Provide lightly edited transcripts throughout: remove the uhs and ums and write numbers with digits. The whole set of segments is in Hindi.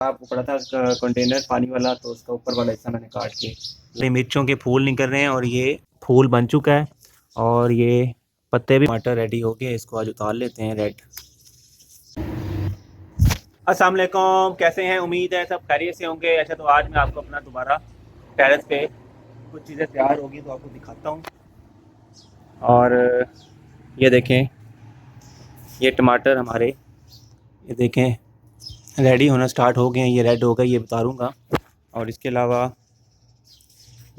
आपको पड़ा था कंटेनर पानी वाला, तो उसका ऊपर वाला हिस्सा मैंने काट के ये मिर्चों के फूल निकल रहे हैं और ये फूल बन चुका है और ये पत्ते भी। टमाटर रेडी हो गए, इसको आज उतार लेते हैं रेड। अस्सलाम वालेकुम, कैसे हैं? उम्मीद है सब खैरियत से होंगे। अच्छा, तो आज मैं आपको अपना दोबारा टेरेस पे कुछ चीज़ें तैयार होगी तो आपको दिखाता हूँ। और ये देखें, ये टमाटर हमारे, ये देखें रेडी होना स्टार्ट हो गए हैं। ये रेड हो गए, ये उतारूँगा। और इसके अलावा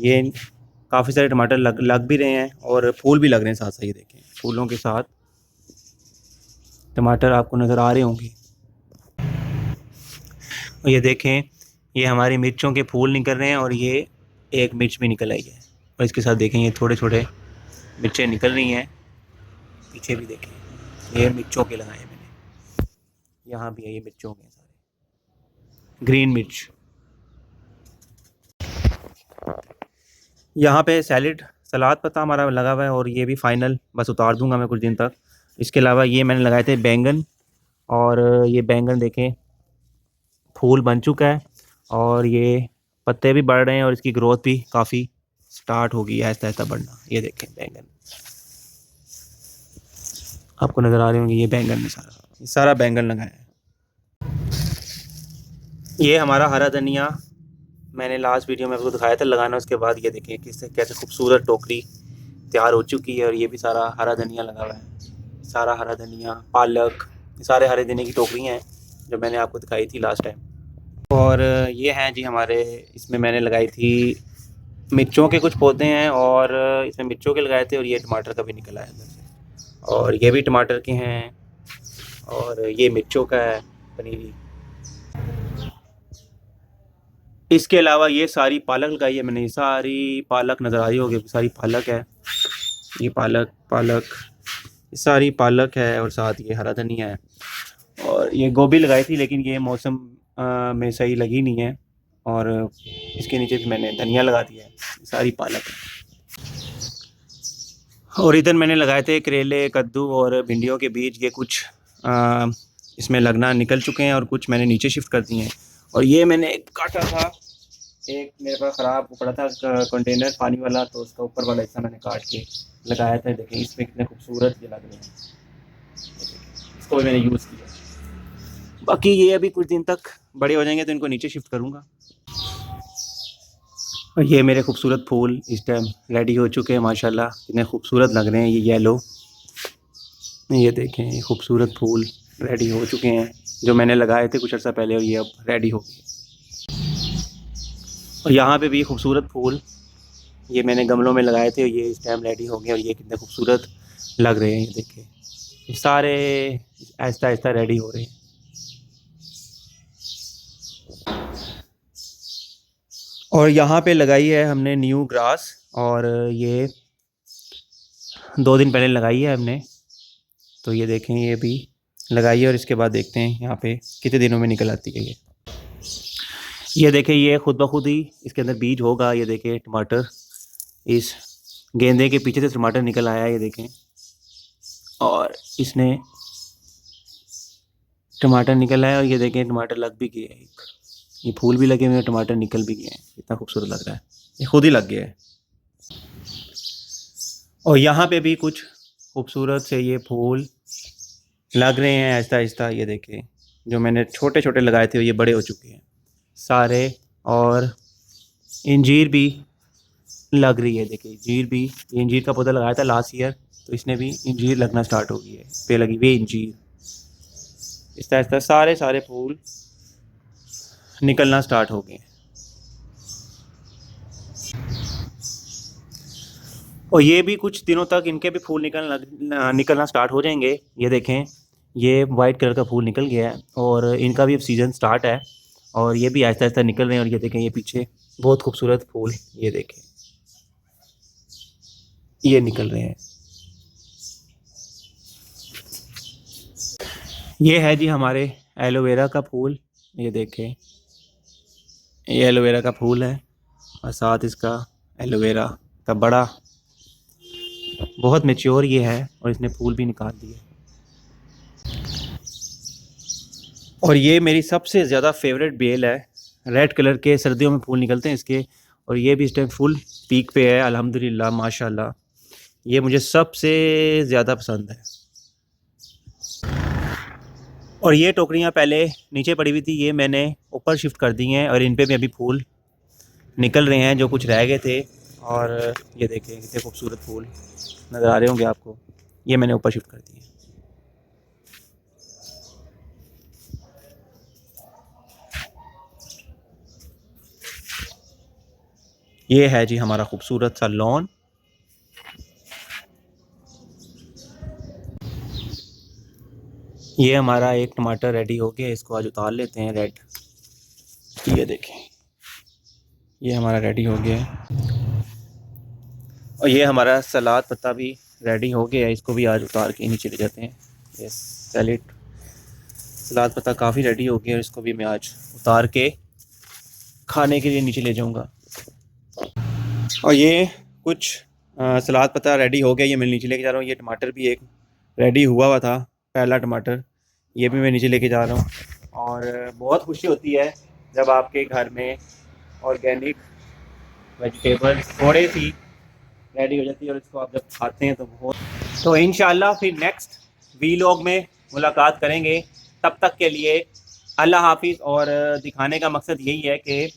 ये काफ़ी सारे टमाटर लग भी रहे हैं और फूल भी लग रहे हैं साथ साथ। ये देखें, फूलों के साथ टमाटर आपको नज़र आ रहे होंगे। और ये देखें, ये हमारी मिर्चों के फूल निकल रहे हैं और ये एक मिर्च भी निकल आई है। और इसके साथ देखें, ये थोड़े छोटे मिर्चें निकल रही हैं। पीछे भी देखें, ये मिर्चों के लगाए मैंने। यहाँ भी है, ये मिर्चों के सारे ग्रीन मिर्च। यहाँ पे सलाद पत्ता हमारा लगा हुआ है और ये भी फाइनल बस उतार दूंगा मैं कुछ दिन तक। इसके अलावा ये मैंने लगाए थे बैंगन, और ये बैंगन देखें फूल बन चुका है और ये पत्ते भी बढ़ रहे हैं और इसकी ग्रोथ भी काफ़ी स्टार्ट होगी आहिस्ता आहिस्ता बढ़ना। ये देखें बैंगन आपको नज़र आ रहे होंगे, ये बैंगन में सारा बैंगन लगाया है। ये हमारा हरा धनिया मैंने लास्ट वीडियो में आपको दिखाया था लगाना। उसके बाद ये देखें कैसे खूबसूरत टोकरी तैयार हो चुकी है और ये भी सारा हरा धनिया लगा हुआ है। सारा हरा धनिया, पालक, सारे हरे धनिया की टोकरियाँ हैं जो मैंने आपको दिखाई थी लास्ट टाइम। और ये हैं जी हमारे, इसमें मैंने लगाई थी मिर्चों के कुछ पौधे हैं और इसमें मिर्चों के लगाए थे और ये टमाटर का भी निकला है अंदर से। और ये भी टमाटर के हैं और ये मिर्चों का है पनीरी। इसके अलावा ये सारी पालक लगाई है मैंने। सारी पालक नज़र आ रही होगी, सारी पालक है। ये पालक ये सारी पालक है और साथ ये हरा धनिया है। और ये गोभी लगाई थी लेकिन ये मौसम में सही लगी नहीं है और इसके नीचे भी मैंने धनिया लगा दिया है। सारी पालक है। और इधर मैंने लगाए थे करेले, कद्दू और भिंडियों के बीज। ये कुछ इसमें लगना निकल चुके हैं और कुछ मैंने नीचे शिफ्ट कर दिए हैं। और ये मैंने काटा था, एक मेरे पास ख़राब पड़ा था कंटेनर पानी वाला, तो उसका ऊपर वाला हिस्सा मैंने काट के लगाया था। देखें इसमें कितने खूबसूरत ये लग रहे हैं। इसको भी मैंने यूज़ किया। बाकी ये अभी कुछ दिन तक बड़े हो जाएंगे तो इनको नीचे शिफ्ट करूँगा। और ये मेरे खूबसूरत फूल इस टाइम रेडी हो चुके हैं माशाल्लाह, कितने खूबसूरत लग रहे हैं। ये येलो, ये देखें ये खूबसूरत फूल रेडी हो चुके हैं जो मैंने लगाए थे कुछ अर्सा पहले और ये अब रेडी हो गए। और यहाँ पे भी खूबसूरत फूल ये मैंने गमलों में लगाए थे और ये इस टाइम रेडी हो गए और ये कितने खूबसूरत लग रहे हैं। ये देखें, ये सारे आहिस्ता आहिस्ता रेडी हो रहे हैं। और यहाँ पे लगाई है हमने न्यू ग्रास, और ये 2 दिन पहले लगाई है हमने। तो ये देखें, ये भी लगाई है और इसके बाद देखते हैं यहाँ पे कितने दिनों में निकल आती है। ये देखें, ये खुद ब खुद ही इसके अंदर बीज होगा। ये देखें टमाटर, इस गेंदे के पीछे से टमाटर निकल आया है। ये देखें, और इसने टमाटर निकल आया और ये देखें टमाटर लग भी गया है। ये फूल भी लगे हुए हैं, टमाटर निकल भी गए हैं। इतना खूबसूरत लग रहा है, ये खुद ही लग गया है। और यहाँ पे भी कुछ खूबसूरत से ये फूल लग रहे हैं आहिस्ता आहिस्ता। ये देखें, जो मैंने छोटे छोटे लगाए थे ये बड़े हो चुके हैं सारे। और इंजीर भी लग रही है। देखिए इंजीर भी, ये इंजीर का पौधा लगाया था लास्ट ईयर, तो इसने भी इंजीर लगना स्टार्ट हो गई है। पे लगी हुई इंजीर। इस तरह सारे फूल निकलना स्टार्ट हो गए। और ये भी कुछ दिनों तक इनके भी फूल निकलना स्टार्ट हो जाएंगे। ये देखें, ये वाइट कलर का फूल निकल गया है और इनका भी अब सीज़न स्टार्ट है और ये भी आहिस्ता आहिस्ता निकल रहे हैं। और ये देखें, ये पीछे बहुत खूबसूरत फूल, ये देखें ये निकल रहे हैं। ये है जी हमारे एलोवेरा का फूल। ये देखें, ये एलोवेरा का फूल है और साथ इसका एलोवेरा का बड़ा बहुत मैच्योर ये है और इसने फूल भी निकाल दिए। और ये मेरी सबसे ज़्यादा फेवरेट बेल है, रेड कलर के सर्दियों में फूल निकलते हैं इसके, और ये भी इस टाइम फुल पीक पे है अल्हम्दुलिल्लाह माशाल्लाह। ये मुझे सबसे ज़्यादा पसंद है। और ये टोकरियाँ पहले नीचे पड़ी हुई थी, ये मैंने ऊपर शिफ्ट कर दी हैं और इन पे भी अभी फूल निकल रहे हैं जो कुछ रह गए थे। और ये देखें कितने खूबसूरत फूल नज़र आ रहे होंगे आपको, ये मैंने ऊपर शिफ्ट कर दिए। ये है जी हमारा खूबसूरत सा लॉन। ये हमारा एक टमाटर रेडी हो गया, इसको आज उतार लेते हैं रेड। ये देखें ये हमारा रेडी हो गया है। और ये हमारा सलाद पत्ता भी रेडी हो गया है, इसको भी आज उतार के नीचे ले जाते हैं। ये सैलेड सलाद पत्ता काफ़ी रेडी हो गया है, इसको भी मैं आज उतार के खाने के लिए नीचे ले जाऊंगा। और ये कुछ सलाद पत्ता रेडी हो गया, ये मैं नीचे लेके जा रहा हूँ। ये टमाटर भी एक रेडी हुआ था, पहला टमाटर, ये भी मैं नीचे लेके जा रहा हूँ। और बहुत खुशी होती है जब आपके घर में ऑर्गेनिक वेजिटेबल्स थोड़ी सी रेडी हो जाती है और इसको आप जब खाते हैं तो बहुत। तो इंशाल्लाह फिर नेक्स्ट वीलॉग में मुलाकात करेंगे। तब तक के लिए अल्लाह हाफिज़। और दिखाने का मकसद यही है कि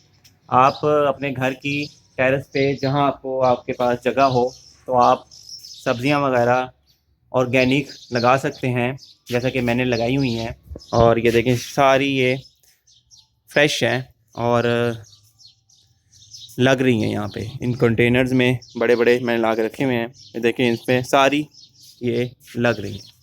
आप अपने घर की टेरेस पे जहाँ आपको आपके पास जगह हो तो आप सब्ज़ियाँ वगैरह ऑर्गेनिक लगा सकते हैं, जैसा कि मैंने लगाई हुई हैं। और ये देखें सारी ये फ्रेश हैं और लग रही हैं यहाँ पे इन कंटेनर्स में, बड़े बड़े मैंने ला के रखे हुए हैं। ये देखें इसमें सारी ये लग रही हैं।